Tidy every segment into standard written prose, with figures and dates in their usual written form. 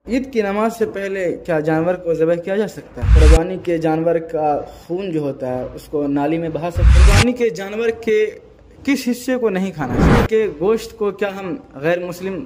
عید کی نماز سے پہلے کیا جانور کو ذبح کیا جا سکتا ہے؟ قربانی کے جانور کا خون جو ہوتا ہے اس کو نالی میں بہا سکتے ہیں؟ قربانی کے جانور کے کس حصے کو نہیں کھانا چاہیے؟ کہ گوشت کو کیا ہم غیر مسلم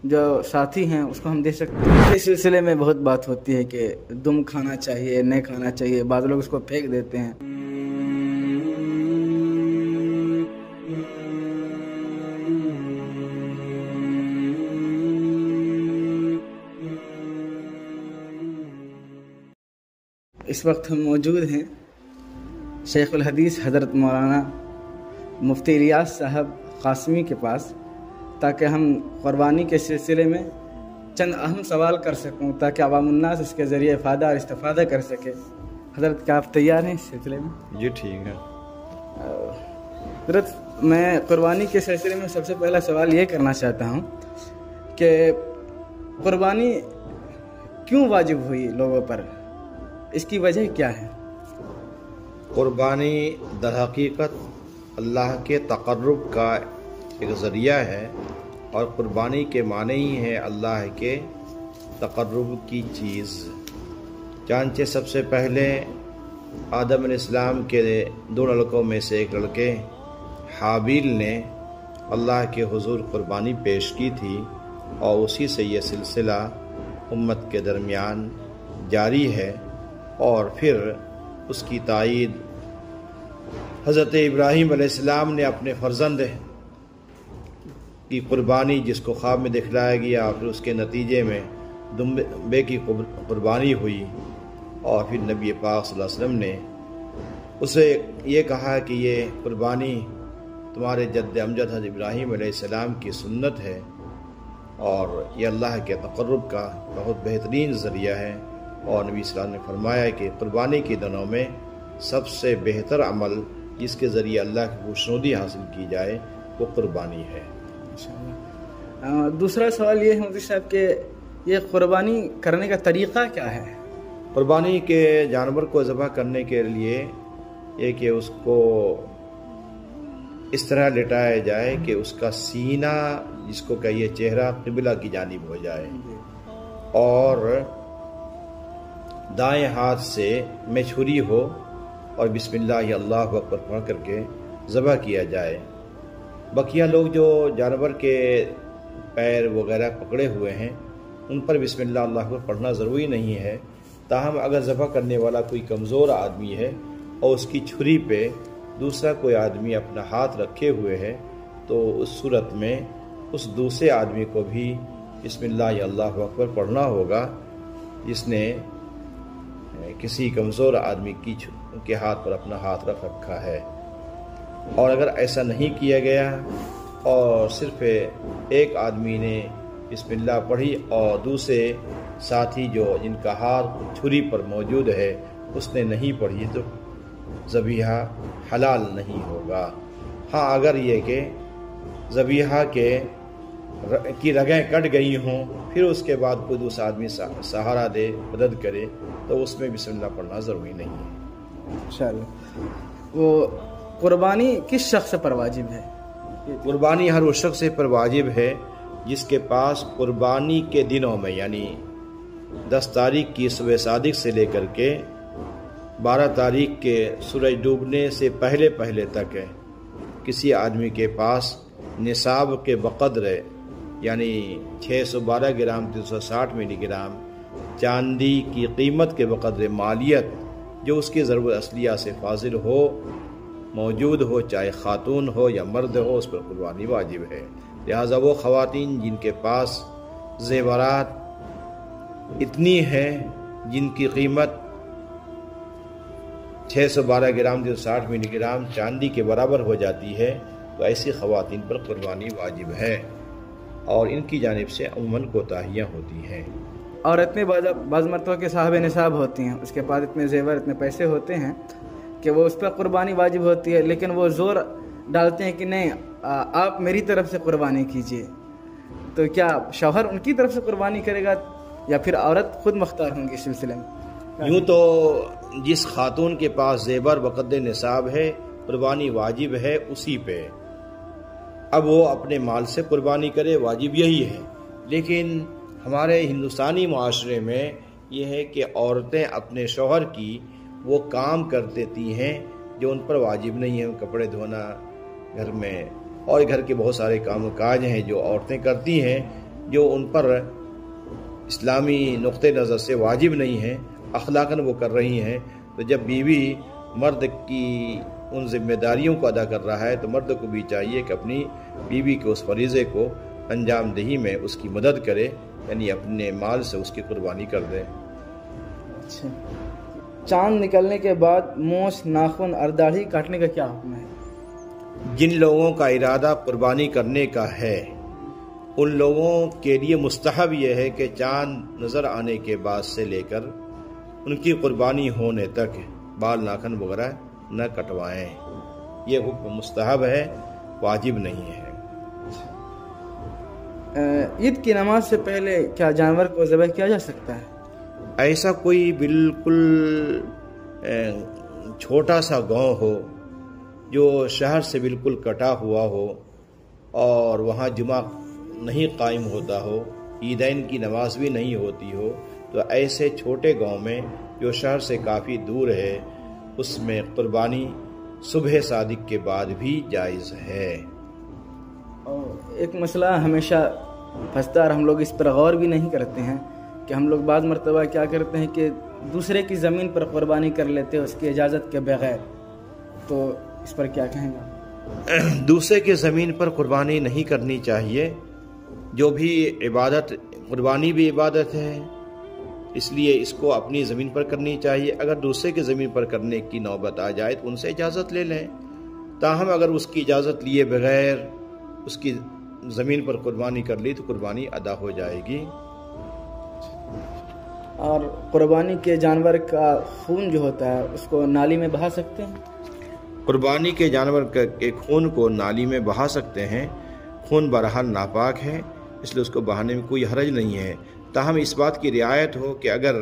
جو ساتھی ہیں اس کو ہم دے سکتے ہیں؟ اس سلسلے میں بہت بات ہوتی ہے کہ دم کھانا چاہیے نہیں کھانا چاہیے، بعض لوگ اس کو پھینک دیتے ہیں۔ اس وقت ہم موجود ہیں شیخ الحدیث حضرت مولانا مفتی الیاس صاحب قاسمی کے پاس، تاکہ ہم قربانی کے سلسلے میں چند اہم سوال کر سکوں، تاکہ عوام الناس اس کے ذریعے فائدہ اور استفادہ کر سکے۔ حضرت کیا آپ تیار ہیں اس سلسلے میں؟ جی ٹھیک ہے حضرت، میں قربانی کے سلسلے میں سب سے پہلا سوال یہ کرنا چاہتا ہوں کہ قربانی کیوں واجب ہوئی لوگوں پر، اس کی وجہ کیا ہے؟ قربانی در حقیقت اللہ کے تقرب کا ایک ذریعہ ہے، اور قربانی کے معنی ہی ہے اللہ کے تقرب کی چیز۔ چانچہ سب سے پہلے آدم علیہ السلام کے دو لڑکوں میں سے ایک لڑکے حابیل نے اللہ کے حضور قربانی پیش کی تھی، اور اسی سے یہ سلسلہ امت کے درمیان جاری ہے۔ اور پھر اس کی تائید حضرت ابراہیم علیہ السلام نے اپنے فرزند کی قربانی، جس کو خواب میں دکھلایا گیا، پھر اس کے نتیجے میں دمبے کی قربانی ہوئی، اور پھر نبی پاک صلی اللہ علیہ وسلم نے اسے یہ کہا کہ یہ قربانی تمہارے جد امجد حضرت ابراہیم علیہ السلام کی سنت ہے، اور یہ اللہ کے تقرب کا بہت بہترین ذریعہ ہے۔ اور نبی صلی اللہ علیہ وسلم نے فرمایا کہ قربانی کے دنوں میں سب سے بہتر عمل جس کے ذریعے اللہ کی خوشنودی حاصل کی جائے وہ قربانی ہے۔ دوسرا سوال یہ ہے مفتی صاحب کہ یہ قربانی کرنے کا طریقہ کیا ہے؟ قربانی کے جانور کو ذبح کرنے کے لیے یہ کہ اس کو اس طرح لٹایا جائے کہ اس کا سینہ، جس کو کہیے چہرہ، قبلہ کی جانب ہو جائے، اور دائیں ہاتھ سے میں چھری ہو، اور بسم اللہ اللہ اکبر پڑھ کر کے ذبح کیا جائے۔ بقیہ لوگ جو جانور کے پیر وغیرہ پکڑے ہوئے ہیں ان پر بسم اللہ اللہ اکبر پڑھنا ضروری نہیں ہے، تاہم اگر ذبح کرنے والا کوئی کمزور آدمی ہے اور اس کی چھری پہ دوسرا کوئی آدمی اپنا ہاتھ رکھے ہوئے ہے، تو اس صورت میں اس دوسرے آدمی کو بھی بسم اللہ اللہ اکبر پڑھنا ہوگا، جس نے کسی کمزور آدمی کے ہاتھ پر اپنا ہاتھ رکھ رکھا ہے۔ اور اگر ایسا نہیں کیا گیا اور صرف ایک آدمی نے بسم اللہ پڑھی اور دوسرے ساتھی جو جن کا ہاتھ چھری پر موجود ہے اس نے نہیں پڑھی، تو ذبیحہ حلال نہیں ہوگا۔ ہاں، اگر یہ کہ ذبیحہ کی رگیں کٹ گئی ہوں، پھر اس کے بعد کوئی دوسرا آدمی سہارا دے، مدد کرے، تو اس میں بسم اللہ پڑھنا ضروری نہیں ہے۔ انشاءاللہ۔ وہ قربانی کس شخص پر واجب ہے؟ قربانی ہر اس شخص پر واجب ہے جس کے پاس قربانی کے دنوں میں، یعنی 10 تاریخ کی صبح صادق سے لے کر کے 12 تاریخ کے سورج ڈوبنے سے پہلے تک ہے، کسی آدمی کے پاس نصاب کے بقدر، یعنی 612 گرام 360 ملی گرام چاندی کی قیمت کے بقدر مالیت جو اس کی ضرورت اصلیہ سے فاضل ہو، موجود ہو، چاہے خاتون ہو یا مرد ہو، اس پر قربانی واجب ہے۔ لہٰذا وہ خواتین جن کے پاس زیورات اتنی ہیں جن کی قیمت 612 گرام 360 ملی گرام چاندی کے برابر ہو جاتی ہے، تو ایسی خواتین پر قربانی واجب ہے، اور ان کی جانب سے عموماً کوتاہیاں ہوتی ہیں۔ اور اتنے بعض مرتبہ کے صاحب نصاب ہوتی ہیں، اس کے پاس اتنے زیور اتنے پیسے ہوتے ہیں کہ وہ اس پر قربانی واجب ہوتی ہے، لیکن وہ زور ڈالتے ہیں کہ نہیں آپ میری طرف سے قربانی کیجئے، تو کیا شوہر ان کی طرف سے قربانی کرے گا یا پھر عورت خود مختار ہوں گی اس سلسلے میں؟ یوں تو جس خاتون کے پاس زیور بقدر نصاب ہے قربانی واجب ہے اسی پہ، اب وہ اپنے مال سے قربانی کرے، واجب یہی ہے، لیکن ہمارے ہندوستانی معاشرے میں یہ ہے کہ عورتیں اپنے شوہر کی وہ کام کر دیتی ہیں جو ان پر واجب نہیں ہے، کپڑے دھونا گھر میں اور گھر کے بہت سارے کام و کاج ہیں جو عورتیں کرتی ہیں جو ان پر اسلامی نقطہ نظر سے واجب نہیں ہیں، اخلاقاً وہ کر رہی ہیں۔ تو جب بیوی مرد کی ان ذمہ داریوں کو ادا کر رہا ہے تو مرد کو بھی چاہیے کہ اپنی بیوی کے اس فریضے کو انجام دہی میں اس کی مدد کرے، یعنی اپنے مال سے اس کی قربانی کر دے۔ اچھا، چاند نکلنے کے بعد مونچھ، ناخن اور داڑھی کاٹنے کا کیا حکم ہے؟ جن لوگوں کا ارادہ قربانی کرنے کا ہے ان لوگوں کے لیے مستحب یہ ہے کہ چاند نظر آنے کے بعد سے لے کر ان کی قربانی ہونے تک بال ناخن وغیرہ نہ کٹوائیں۔ یہ حکم مستحب ہے، واجب نہیں ہے۔ عید کی نماز سے پہلے کیا جانور کو ذبح کیا جا سکتا ہے؟ ایسا کوئی بالکل چھوٹا سا گاؤں ہو جو شہر سے بالکل کٹا ہوا ہو اور وہاں جمعہ نہیں قائم ہوتا ہو، عیدین کی نماز بھی نہیں ہوتی ہو، تو ایسے چھوٹے گاؤں میں جو شہر سے کافی دور ہے اس میں قربانی صبح صادق کے بعد بھی جائز ہے۔ اور ایک مسئلہ ہمیشہ پھنستا اور ہم لوگ اس پر غور بھی نہیں کرتے ہیں کہ ہم لوگ بعض مرتبہ کیا کرتے ہیں کہ دوسرے کی زمین پر قربانی کر لیتے ہیں اس کی اجازت کے بغیر، تو اس پر کیا کہیں گا؟ دوسرے کی زمین پر قربانی نہیں کرنی چاہیے۔ جو بھی عبادت، قربانی بھی عبادت ہے، اس لیے اس کو اپنی زمین پر کرنی چاہیے۔ اگر دوسرے کی زمین پر کرنے کی نوبت آ جائے تو ان سے اجازت لے لیں، تاہم اگر اس کی اجازت لیے بغیر اس کی زمین پر قربانی کر لی تو قربانی ادا ہو جائے گی۔ اور قربانی کے جانور کا خون جو ہوتا ہے اس کو نالی میں بہا سکتے ہیں؟ قربانی کے جانور کے خون کو نالی میں بہا سکتے ہیں۔ خون بہرحال ناپاک ہے، اس لیے اس کو بہانے میں کوئی حرج نہیں ہے، تاہم اس بات کی رعایت ہو کہ اگر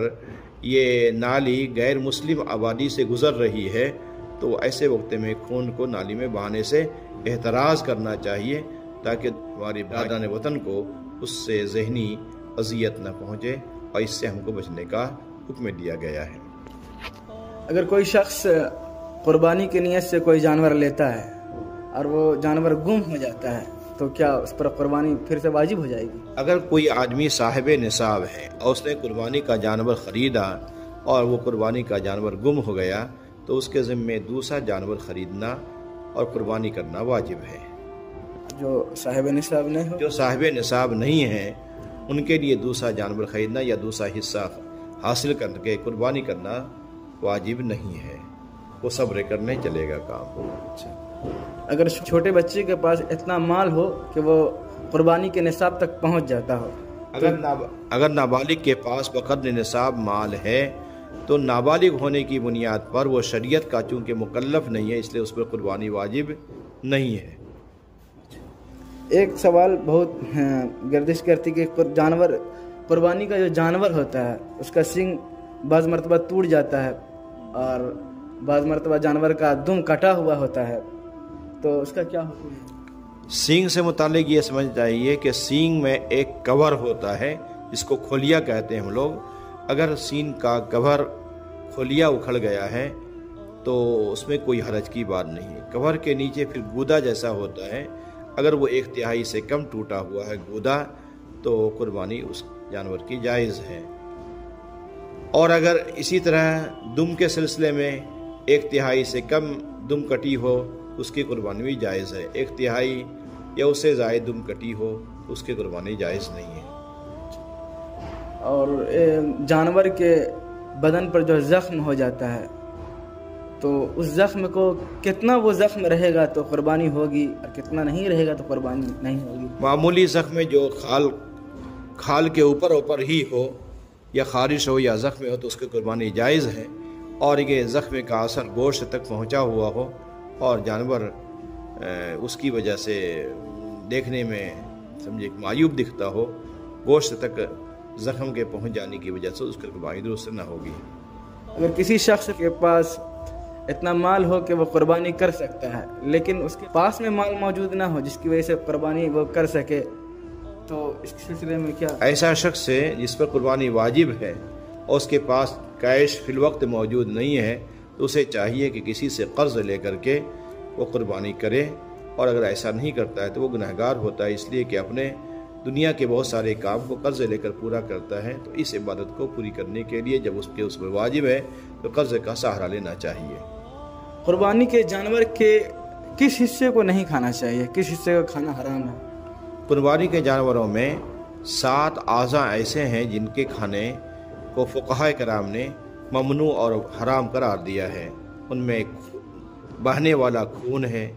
یہ نالی غیر مسلم آبادی سے گزر رہی ہے تو ایسے وقت میں خون کو نالی میں بہانے سے احتراز کرنا چاہیے تاکہ ہماری برادران وطن کو اس سے ذہنی اذیت نہ پہنچے، اور اس سے ہم کو بچنے کا حکم دیا گیا ہے۔ اگر کوئی شخص قربانی کی نیت سے کوئی جانور لیتا ہے اور وہ جانور گم ہو جاتا ہے تو کیا اس پر قربانی پھر سے واجب ہو جائے گی؟ اگر کوئی آدمی صاحب نصاب ہے اور اس نے قربانی کا جانور خریدا اور وہ قربانی کا جانور گم ہو گیا تو اس کے ذمے دوسرا جانور خریدنا اور قربانی کرنا واجب ہے۔ جو صاحب نصاب نہیں ہو، جو صاحب نصاب نہیں ہیں ان کے لیے دوسرا جانور خریدنا یا دوسرا حصہ حاصل کر کے قربانی کرنا واجب نہیں ہے، وہ صبر کرنے چلے گا کام۔ اگر چھوٹے بچے کے پاس اتنا مال ہو کہ وہ قربانی کے نصاب تک پہنچ جاتا ہو، اگر نابالغ کے پاس بقدر نصاب مال ہے تو نابالغ ہونے کی بنیاد پر وہ شریعت کا چونکہ مکلف نہیں ہے اس لیے اس پر قربانی واجب نہیں ہے۔ ایک سوال بہت گردش کرتی کہ جانور، قربانی کا جو جانور ہوتا ہے اس کا سینگ بعض مرتبہ ٹوٹ جاتا ہے اور بعض مرتبہ جانور کا دم کٹا ہوا ہوتا ہے، تو اس کا کیا حکم ہے؟ سینگ سے متعلق یہ سمجھ چاہیے کہ سینگ میں ایک کور ہوتا ہے جس کو کھولیا کہتے ہیں ہم لوگ۔ اگر سینگ کا کور کھولیا اکھڑ گیا ہے تو اس میں کوئی حرج کی بات نہیں ہے۔ کور کے نیچے پھر گودا جیسا ہوتا ہے، اگر وہ 1/3 سے کم ٹوٹا ہوا ہے گودا تو قربانی اس جانور کی جائز ہے۔ اور اگر اسی طرح دم کے سلسلے میں 1/3 سے کم دم کٹی ہو اس کی قربانی بھی جائز ہے، 1/3 یا اس سے زائد دم کٹی ہو اس کی قربانی جائز نہیں ہے۔ اور جانور کے بدن پر جو زخم ہو جاتا ہے تو اس زخم کو کتنا وہ زخم رہے گا تو قربانی ہوگی اور کتنا نہیں رہے گا تو قربانی نہیں ہوگی؟ معمولی زخم جو کھال کے اوپر ہی ہو یا خارش ہو یا زخم ہو تو اس کی قربانی جائز ہے، اور یہ زخم کا اثر گوشت تک پہنچا ہوا ہو اور جانور اس کی وجہ سے دیکھنے میں سمجھے معیوب دکھتا ہو، گوشت تک زخم کے پہنچ جانے کی وجہ سے اس کی قربانی درست نہ ہوگی۔ اگر کسی شخص کے پاس اتنا مال ہو کہ وہ قربانی کر سکتا ہے لیکن اس کے پاس میں مال موجود نہ ہو جس کی وجہ سے قربانی وہ کر سکے، تو اس سلسلے میں کیا؟ ایسا شخص ہے جس پر قربانی واجب ہے اور اس کے پاس کیش فی الوقت موجود نہیں ہے تو اسے چاہیے کہ کسی سے قرض لے کر کے وہ قربانی کرے، اور اگر ایسا نہیں کرتا ہے تو وہ گنہگار ہوتا ہے، اس لیے کہ اپنے دنیا کے بہت سارے کام کو قرض لے کر پورا کرتا ہے، تو اس عبادت کو پوری کرنے کے لیے جب اس پر واجب ہے تو قرض کا سہارا لینا چاہیے۔ قربانی کے جانور کے کس حصے کو نہیں کھانا چاہیے، کس حصے کا کھانا حرام ہے؟ قربانی کے جانوروں میں 7 اعضاء ایسے ہیں جن کے کھانے کو فقہاء کرام نے ممنوع اور حرام قرار دیا ہے۔ ان میں بہنے والا خون ہے،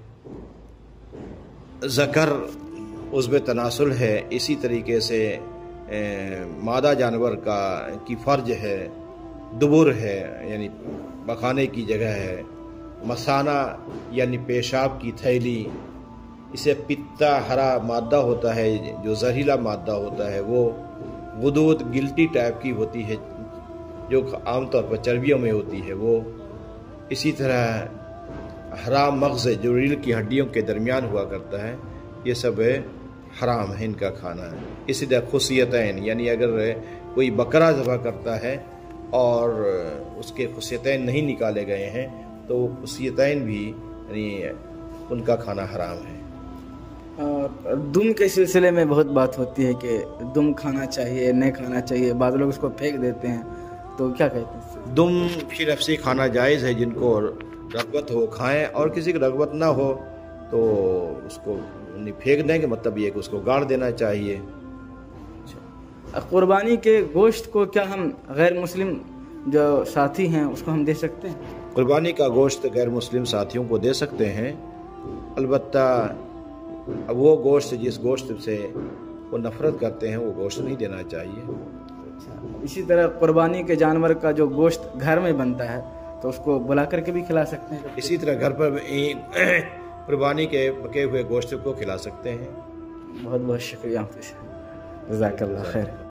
ذکر عضو تناسل ہے، اسی طریقے سے مادہ جانور کی فرج ہے، دبر ہے یعنی پکانے کی جگہ ہے، مثانہ یعنی پیشاب کی تھیلی، اسے پتا ہرا مادہ ہوتا ہے جو زہریلا مادہ ہوتا ہے، وہ غدود گلٹی ٹائپ کی ہوتی ہے جو عام طور پر چربیوں میں ہوتی ہے وہ، اسی طرح حرام مغز جو ریڑھ کی ہڈیوں کے درمیان ہوا کرتا ہے، یہ سب حرام ہے ان کا کھانا ہے۔ اسی طرح خصیتین یعنی اگر کوئی بکرا ذبح کرتا ہے اور اس کے خصیتین نہیں نکالے گئے ہیں تو وہ خصیتین بھی یعنی ان کا کھانا حرام ہے۔ اور دم کے سلسلے میں بہت بات ہوتی ہے کہ دم کھانا چاہیے نہیں کھانا چاہیے، بعض لوگ اس کو پھینک دیتے ہیں، تو کیا کہتے ہیں؟ دم فی نفسی کھانا جائز ہے، جن کو رغبت ہو کھائیں، اور کسی کی رغبت نہ ہو تو اس کو پھینک دیں، کہ مطلب یہ کہ اس کو گاڑ دینا چاہیے۔ قربانی کے گوشت کو کیا ہم غیر مسلم جو ساتھی ہیں اس کو ہم دے سکتے ہیں؟ قربانی کا گوشت غیر مسلم ساتھیوں کو دے سکتے ہیں، البتہ وہ گوشت جس گوشت سے وہ نفرت کرتے ہیں وہ گوشت نہیں دینا چاہیے۔ اسی طرح قربانی کے جانور کا جو گوشت گھر میں بنتا ہے تو اس کو بلا کر کے بھی کھلا سکتے ہیں؟ اسی طرح گھر پر قربانی کے پکے ہوئے گوشت کو کھلا سکتے ہیں۔ بہت بہت شکریہ، جزاک اللہ خیر۔